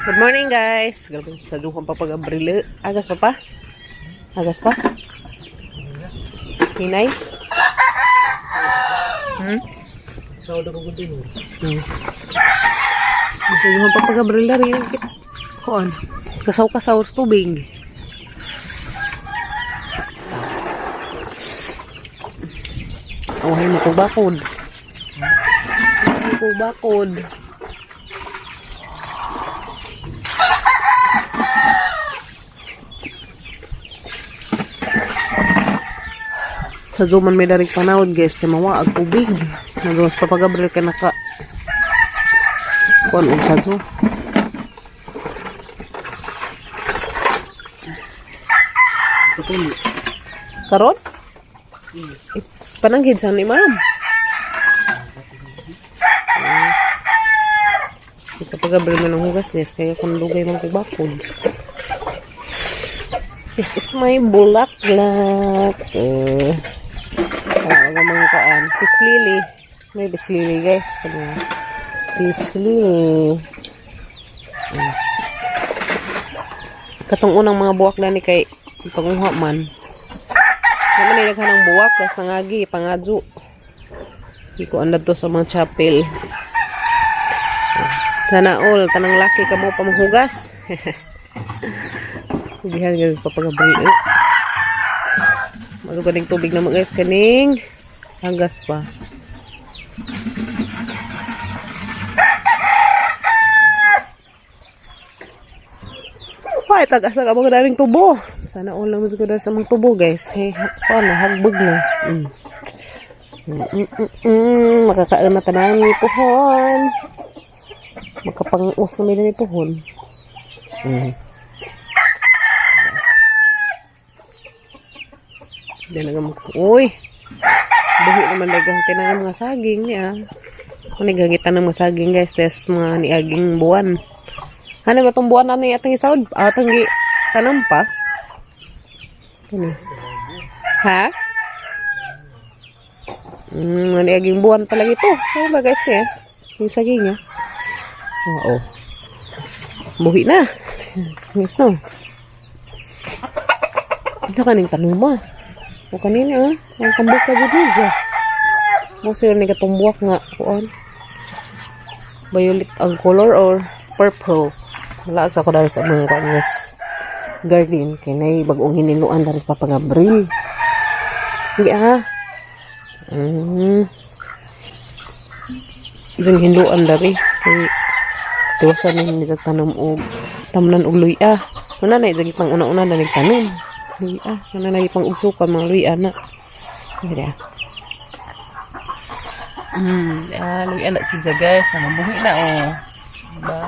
Good morning guys. Grabe sa duhang papag-abril. Agas pa pa? Agas pa? Hinay? Sa udah ko din. Sa duhang papag-abril na rin. Kuan? Kasaw-kasaw sa tubig. Awahin mo ko bakod. Ko bakod. Sa Zuman may darig panahon guys kay mawa ag tubig. Nagawas pa pag-abril kay naka kuan og sa Zu. Karon? Pananggid sa ni ma'am. Kapag abril mo ng hugas guys kaya kung lugay mong kubakod. This is my bulaklak. Ang mga kaan. Pislili. May pislili guys. Pislili. Katong unang mga buwak na ni kay panguha man. Naman nilaghan ng buwak. Das nangagi. Pangadyo. Hindi ko andad to sa mga chapel. Sana all. Tanang laki ka mo pa manghugas. Tubihan guys papag-abril. Maluganing tubig naman guys kaning hanggas pa. Ay, tagas na mga daming tubo. Sana all lang masagod sa mga tubo guys. Hey, paano hagbog na. Makakain na tanan ni pohon. Makapang-us na may ni pohon. Dalagang uy. Buhi naman dagang tinangan mga saging niya. Manigagitan ng mga saging guys. Des mga niaging buwan. Ano ba itong buwan natin atang isaod? Atang tanong pa? Ano? Ha? Mga niaging buwan pala ito. Ano ba guys niya? Yung saging niya. Oo. Buhi na. Yes no. Ito kaning tanong mo. O kanina ang tambok ka dyan dyan. Mo sir ni katumbuak nga. Kuan. Violet ang color or purple. Wala sa ko dahil sa mga kanyas garden. Kaya na bagong hiniluan dahil sa papag-abril. Hindi Yung hinuluan dahil. Kaya tiwasan na hindi sa tanong o tamnan o luya. Wala na yung pang una-una na nagtanong. Luya. Wala na yung pang usukan mga luya na. Kaya Luya na siya guys. Buhi na Diba?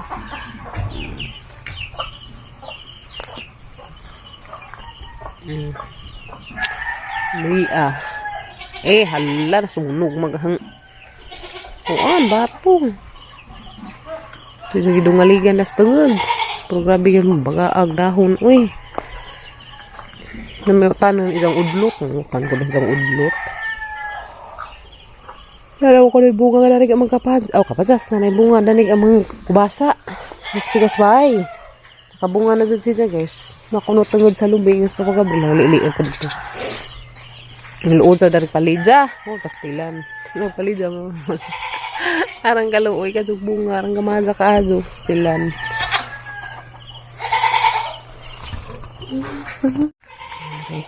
luya. Hala na sunog maghang. Kuan batong. Ito gidungaligan na sa tungod. Pero grabe yan bagaag dahon. Uy. Namutanan isang udlot. Namutan ko na isang udlot. Lalaw ko na bunga nga narig ang mga kapadas na na bunga narig ang mga kubasa. Mas tigas bahay. Nakabunga na dyan siya guys. Nakunot tungod sa lubing. Mas papagabri lang. Liliit ka dito. Niluod sa dari palidya. Kastilan. Palidya mo. Arang kaluoy ka bunga. Arang gamaga ka azo. Kastilan. Okay.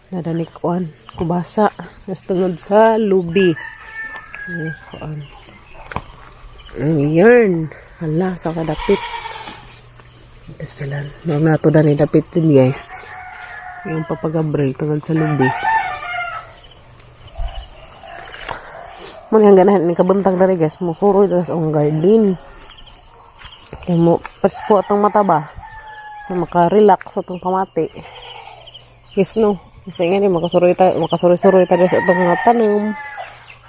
Nadanik kuan. Kubasa. Mas tungod sa lubi. Yes, kuan. Ayan. Hala, sa kadapit. Kastilan. Nung nato na ni dapit din guys. Yung papag-abril tungod sa lubi. Muna hanggang na ni kabuntag na rin guys. Musuroy na sa garden. Kaya mo, pasko atang mata ba? Maka-relax sa itong kamati. Yes no. Kasi nga ni makasuroy tayo sa itong mga tanong.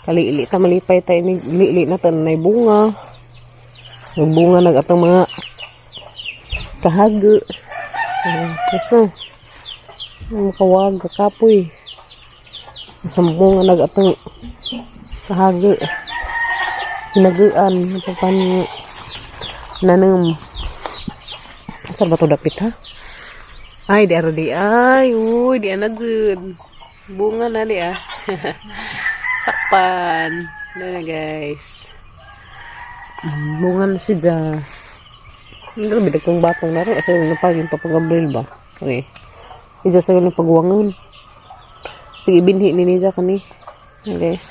Kalili ta malipay tayo lili na tanay bunga. Yung bunga nagatang mga kahago. Yes no. Makawag kapoy. Sa bunga nagatang kahago. Hinagaan napapan nanam Saan ba to dapit ha? Ay, di di ay. Uy, di na dyan. Bunga na di ah. Sakpan. Na guys. Bunga na si Ja. Hindi na bidag kong batang na rin. Asa yung napagin papagabril ba? Okay. Isa sa yung pagwangon. Sige, binhi ni Niza kani. Ayan guys.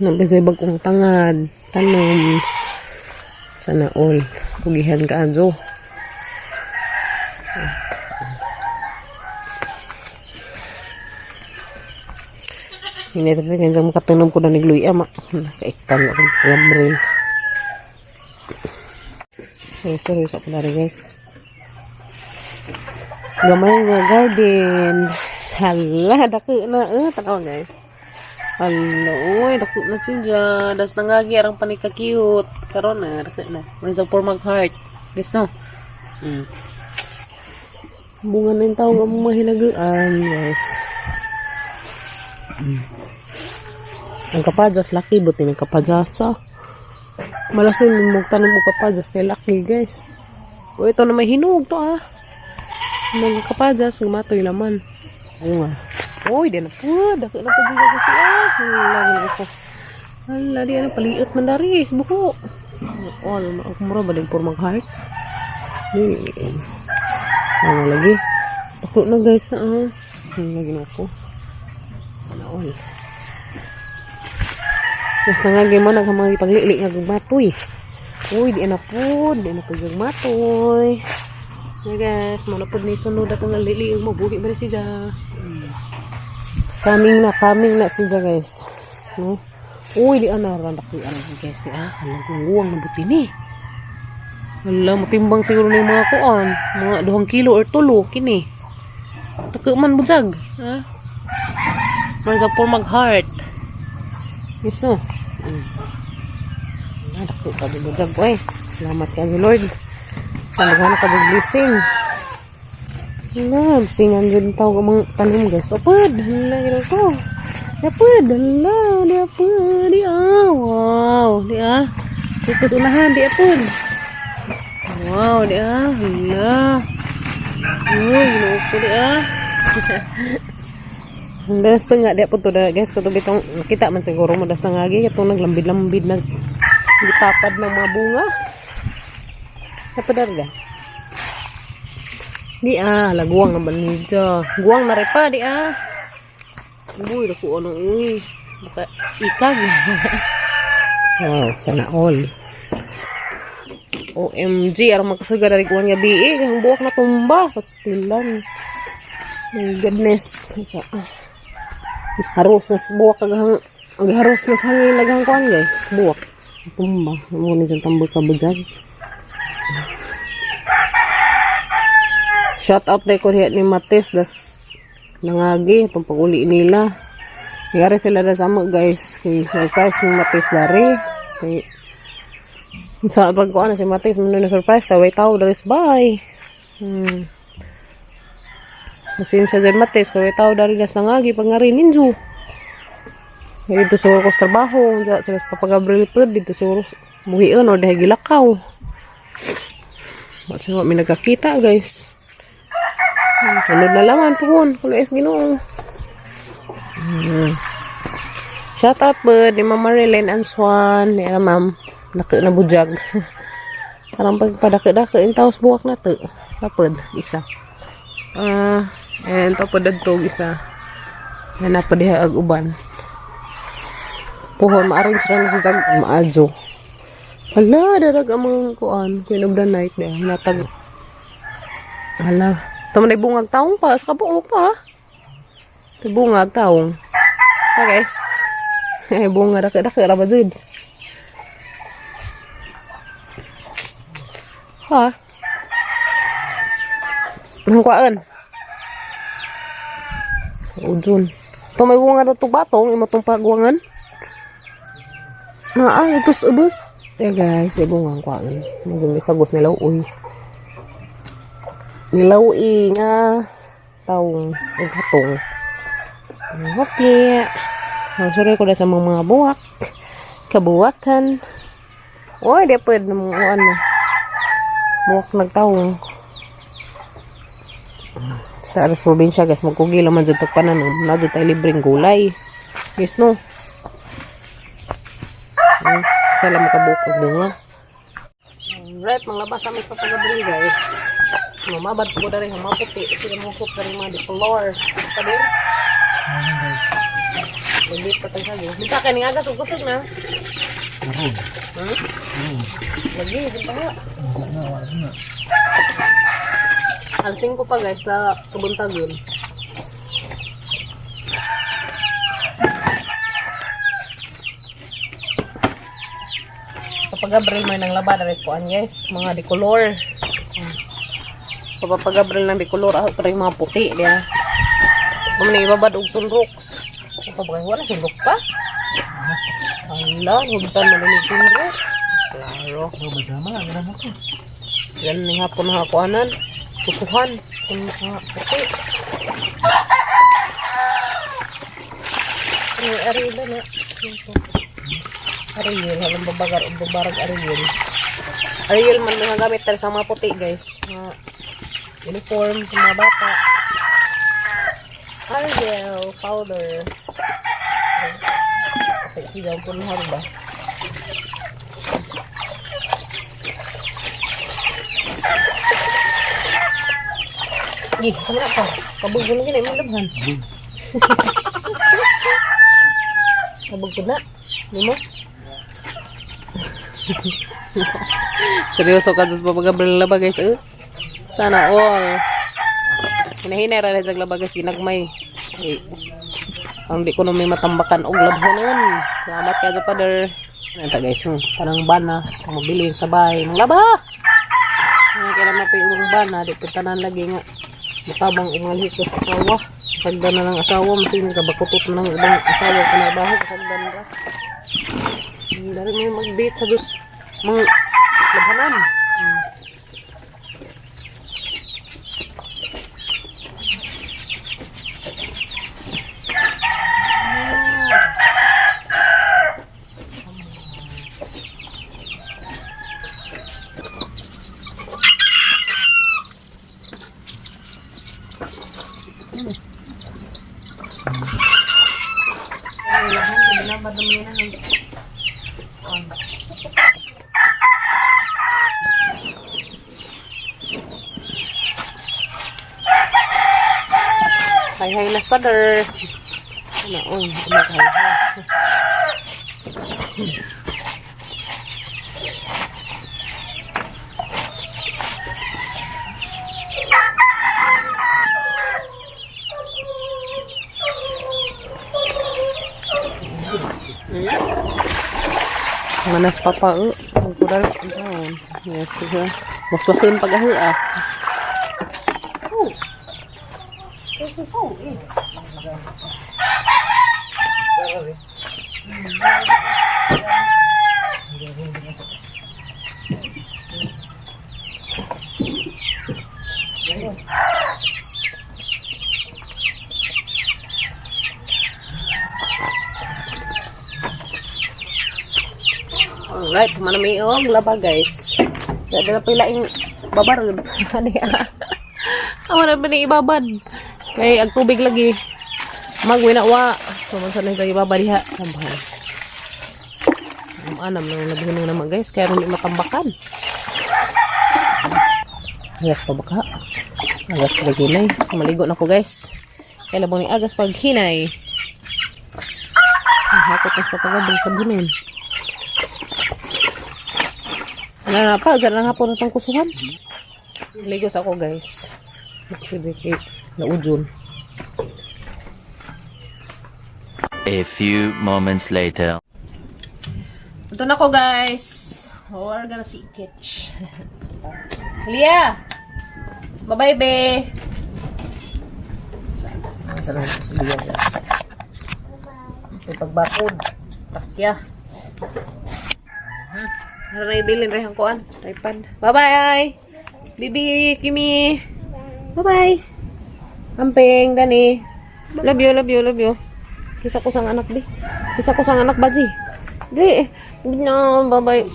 Nabasay bagong tangad. Tanom. Sana all. Pugihan ka ajo. Hindi tayo kaya makatanom ko na nigluya ma. Nakaikan ako ng gabril. Sorry sa pala rin guys. Gamay nga garden. Hala, dako na. Tanaw guys. Hala, uy, dako na siya. Das nangagi arang panika-cute. Karon na, dako na. May sa for mag-heart. Guys, no? Bunga na yung tao nga mong mahilagaan, guys. Ang kapadyas, laki. Buti may kapadyasa. Malasin mong tanong mo kapadyas kay laki, guys. O, ito na may hinog to, ah. Mga kapadyas, ng matoy laman. Bunga. Uy, di na po. Dako na po din ako siya. Hala, gano'n ako. Hala, di na paliit man dari. Buko. Oh, ang kumura ba din for mag-heart? Ano lagi? Ako na guys. Lagi na ako. Ano Mas nangagay mo naghamang paglili nga gumatoy. Uy, di na po. Di na po gumatoy. Na guys, manapod na isunod ako nga lili. Mabuhi ba na siya? Coming na siya guys. No? Uy, di anaran ako guys. Halang guwang na buti ni. Hala, matimbang siguro na yung mga kuan. Mga 2 kilo or 3 kini. Takuman bujag. Ha? Marasa for mag-heart. Yes, no? Dako ka bujag po eh. Salamat ka ni Lord. Talaga ka blessing. Hala, singan dyan tao ka mga tanong guys. Apod, hala, gano'n ko. Apod, hala, di apod, di wow, di Tapos unahan, di apod. Wow, di hala. Uy, gano'n ko, di Ang dalas ko nga, di apod to, guys, kung bitong nakita man siguro, madas na nga, itong naglambid-lambid na gitapad ng mga bunga. Apod, darga. Di laguang naman niya. Guwang na repa, di Uy, naku, ano, uy. Baka ikag. Wow, sana all. OMG, arang makasaga dari guwang nga biig. Ang buwak na tumba. Pastilan. My goodness. Haros na buwak kagang. Haros na sa hangin lagang kuwan, guys. Buwak. Tumba. Muna dyan tambol ka bujag. Shout out na ko ni Matis das nangagi itong pag-uli nila. Nangyari sila na sama guys. Kay surprise mo Matis dari. Kay sa pagkuhan na si Matis mo na surprise kay wait tao dari bye. Masin siya dyan Matis kay wait tao dari das nangagi pag ngari ninjo. Kaya dito siguro ko sa trabaho. Sila sa papagabril po dito siguro muhiin o dahil gilakaw. At siya may nagkakita guys. Sunod na laman po kung es ginoo. Shout out po ni Mama Marilyn and Swan. Ni ma'am naka na bujag. Parang pagpadaka-daka in taos buwak na to. Tapod isa. And tapod dagtog isa. Yan na pa diha ag uban. Puhon ma-arrange ra na si Zag maajo. Hala, darag amang kuan. Queen of the night diha. Natag. Hala. Tama na bungag taong pa. Sa kabuok pa. Bungag taong. Ha guys. Bunga daka-daka. Raba dyan. Ha? Ang kuaan. Udun. Ito may bunga na itong batong. Ima itong pagwangan. Itos ubos. Guys. May bunga ang kuaan. May sagos nila. Uy. Nilawi nga taong hatong. Okay. Sorry ko na sa mga buwak. Kabuwakan. Oy, di pwede na mga ano. Buwak nagtawong. Sa aras probinsya guys, magkugila man dyan tagpananom. Na dyan tayo libreng gulay. Yes no? Isa lang makabuok ang bunga. Alright, manglabas amis pa pag-abri guys. Mamabad po na rin ang mga puti. Sila mga puti na rin mga decolor. Pa din? Lagit pa tayo sabi. Minta ka nga agas, ugusog na. Lagi, binta nga. Alsing ko pa guys sa kabuntag yun. Kapag Abril may nang laba na res ko guys, mga decolor. Kapag Abril ng decolor, pero yung mga puti diya. Kung naibabad og sunrooks. Kapag wala sunrook pa. Ala, hugutan mo na yung sunrook. Klaro. Yan ng hapon na hakuanan. Pusuhan. Kung mga puti. Ano, arila na. Ariel, halang babarag Ariel. Ariel man mga gamit tayo sa mga puti guys. Mga uniform sa mga bata. Ariel, powder. Sigaw po na ba? Gih, kamera pa. Kabugol na gina, may labhan. Kabugol na. Hindi mo? Seryoso ka dyan pa pag-abral na laba guys. Sana all. Hinahinay rin sa laba guys. Ginagmay. Ang di ko na may matambakan og labhanan. Salamat ka dyan father. Nanta guys. Parang bana. Mabilin sa bahay. Ng laba. Kaya naman pa yung bana. Di puntanan lagi nga. Matabang umalhit ko sa asawa. Sagdan na ng asawa. Masing kabakutot ng ibang asawa. Kanabaho. Sagdan na. Dari may mag-date sa dus mga labhanan. Hay nas father. Ano, hay. Manas papa ang kural. Yes, sige. Waswasin pag-ahi ah. Alright, manami ang laba guys. Dada pila yung babarod. Ako na ba ni ibabad? Kaya ag tubig lagi. Magwinawa. Sumunod na sa ibabad diha. Tambahan. Anam lang nabihunong naman guys. Kaya rin matambakan. Agas pa baka. Agas pa hinay. Maligo na ko guys. Kaya labang ni agas pag hinay. Hakot mas patagabang kabunin. Ano na pa? Diyan lang hapon itong kusuhan. Ligos ako guys. Magsidikit. Naudyon. A few moments later. Ito na ko guys. We're gonna see kitch. Lia! Bye-bye be! Saan lang ito si Lia guys? May pagbakod. Takya. Ano na ibilin rin ang kuan? Tripod. Bye-bye! Bibi, Kimi! Bye-bye! Amping, Dani! Love you, love you, love you. Kisa ko sang anak, di. Kisa ko sang anak, Baji. Di. No, bye-bye.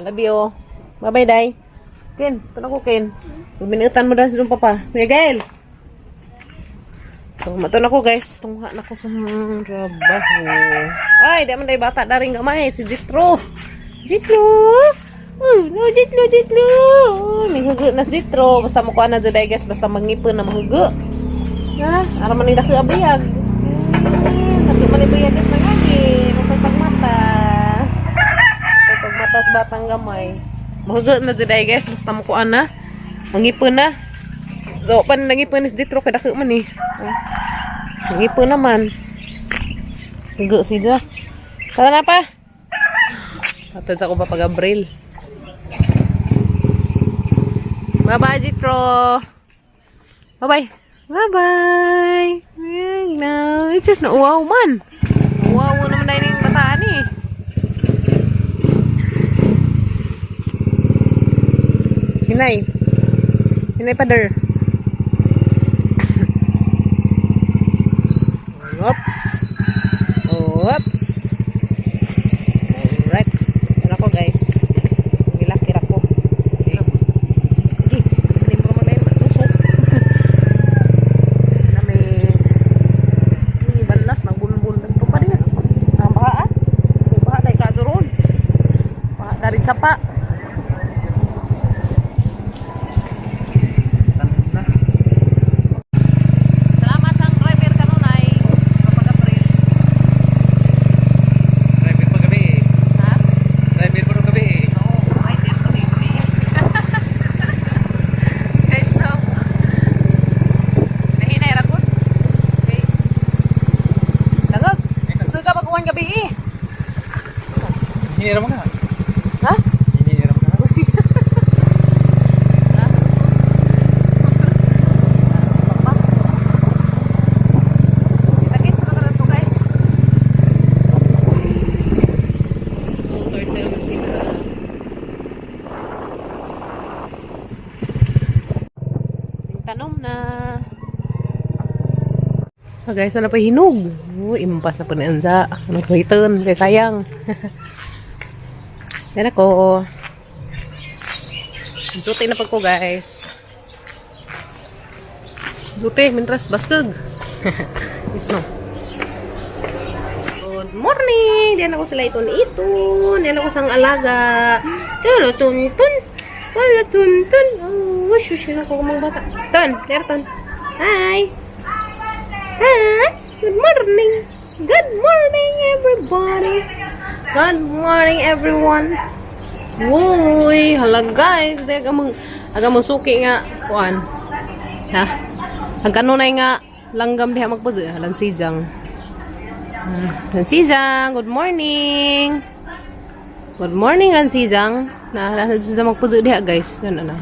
Love you. Bye-bye, Day. Ken, ito ko, Ken. Minutan mo daw sa papa. Miguel! So, mato na ko, guys. Tungha na ko sa trabaho. Ay, di man day bata na rin gamay. Si Jitro. Jitro! Oh, no, Jitro, Jitro! Nanghugo na Jitro. Basta mo ko na dyan, guys. Basta mangipon na mahugo. Ha? Ara man nila kaabiyag. Tapi man ibiyag na lagi. Pagmata. Pagmata sa batang gamay. Mahugo na dyan, guys. Basta mo ko na. Mangipon na. So, pan nangipon ni Jitro kada ko man eh. Nangipon naman. Hugo siya. Kata na pa? Atad sa ko pa pag-Abril. Bye-bye, Jitro. Bye-bye. Bye-bye. No, it's just na wow man. Wow naman na yung bataan eh. Hinay. Hinay pader. Oops. Oops. Alright. Yan ako, guys. Gilakir ako. Okay. Hindi mo naman na yun matusok. Na may balas na bulbul. Ito pa rin. Ang baha. Ang baha dahil kaduroon. Baha na rin sapa. Hiniram ka. Ha? Hiniram ka. Kita-kits na ka to, guys. Turtle na sila. Tanom na. Ah, guys, ano pa hinog? Impas na po na anza. Ano ko hiton? Kaya sayang. Yan ako. Duty na pag ko, guys. Duty, mintras baskag. Yes, no. Good morning! Diyan ako sila iton. Diyan ako sang alaga. Tula tuntun. Wala tuntun. Oh, shush, ako kumang bata. Ton, there, ton. Hi! Hi! Good morning! Good morning, everybody! Good morning, everyone. Uy, hala guys, aga suki nga kuan. Ha? Ang kanunay nga langgam diha magpuzo, halan sijang. Lansijang, good morning. Good morning, Lansijang. Na Lansijang magpuzo diha, guys. Yan ana.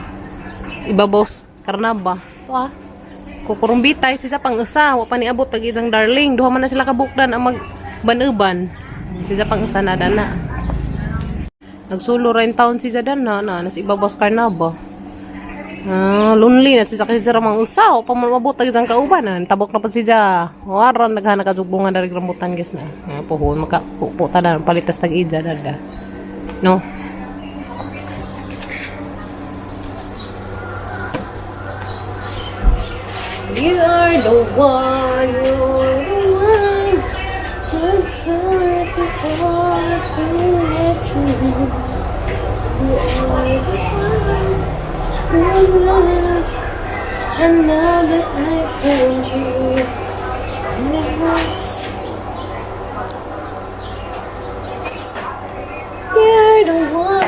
Ibabaw karnaba. Wa. Kukurong bitay siya pang isa, wa pa niabot tag isang darling. Duha man na sila kabukdan ang magbanuban. Siya pang isa na dana. Nagsulo rin taon siya dana na nasa ibabaw karnaba. Lonely na siya kasi ramang usaw pa mabot tag isang kauban. Tabok na pa siya. Waran naghana ka sugbungan dari rambutan guys na. Puhon maka puta na palitas tag ija dada. No. You are the one, you're the one. Looks so before you let you. You are the one, you're the one. And now that I found you, you're the one.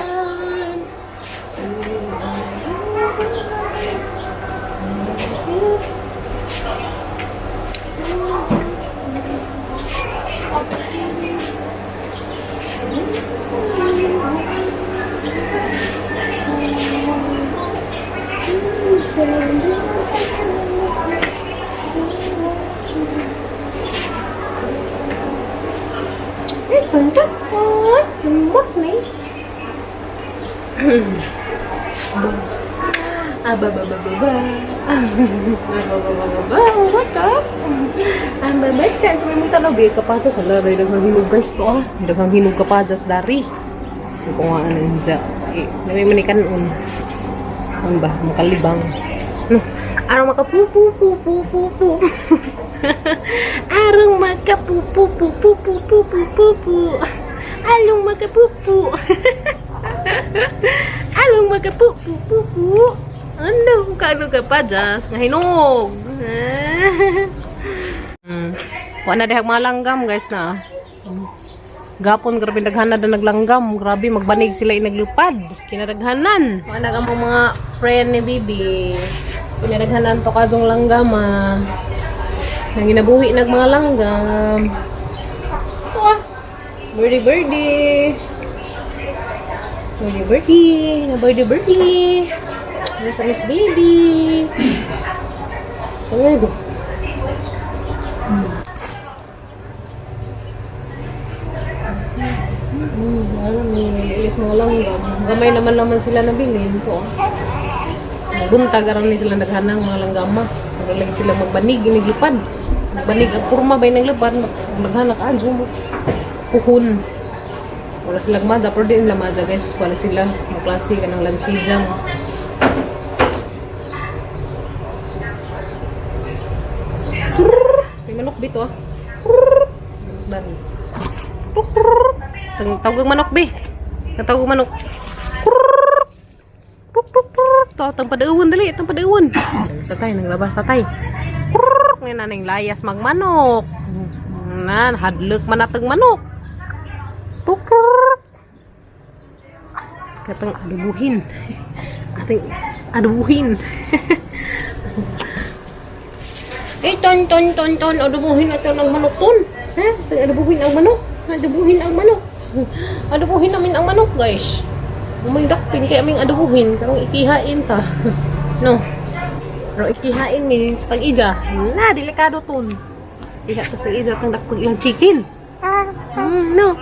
What up? Ang babay kan sa mga tanabi kapajas sa laray daghang hinog guys ko daghang hinog kapajas dari ko nga nandiya may manikan Ano ba? Makalibang. No. Arong makapupupupupupu. Arong makapupupupupupupu. Along makapupu. Along makapupupupu. Ano? Kaano ka pa, Jas? Nga hinog. Wala na dihag mga langgam, guys, na. Gapon, grabe naghanad na naglanggam. Grabe, magbanig sila inaglupad. Kinadaghanan. Wala ang mga friend ni Bibi. Kinadaghanan to kajong langgam, nang ginabuhi nag mga langgam. Ito birdie birdie. Birdie birdie. Na birdie birdie. Ano sa Miss Baby? Ano ito? Alam niyo, ilis mga langgam. Gamay naman sila nabilin ko. Buntag aram ni sila naghanang mga langgama. Pero lagi sila magbanig, inigipad. Magbanig ang kurma ba yung naglapad. Naghanak adyo mo. Puhun. Wala silang madya, pero di nila madya guys. Wala sila maklase ka ng lansidjang. May manok dito Dari. Tawag manok be. Tawag manok. To tang padawon dali, tang padawon. Sa tay naglabas tatay. Ngayon na ning layas magmanok. Nan hadlek manatag manok. Katang adubuhin. Ating adubuhin. Ton, adubuhin natin ang manok ton. Adubuhin ang manok. Adubuhin ang manok. Adubuhin namin ang manok, guys. May dakpin kaya aming adubuhin. Karong ikihain ta. No. Pero ikihain ni sa ija. Na, delikado ton. Iha ta sa ija tang dakpin ilang chicken. No.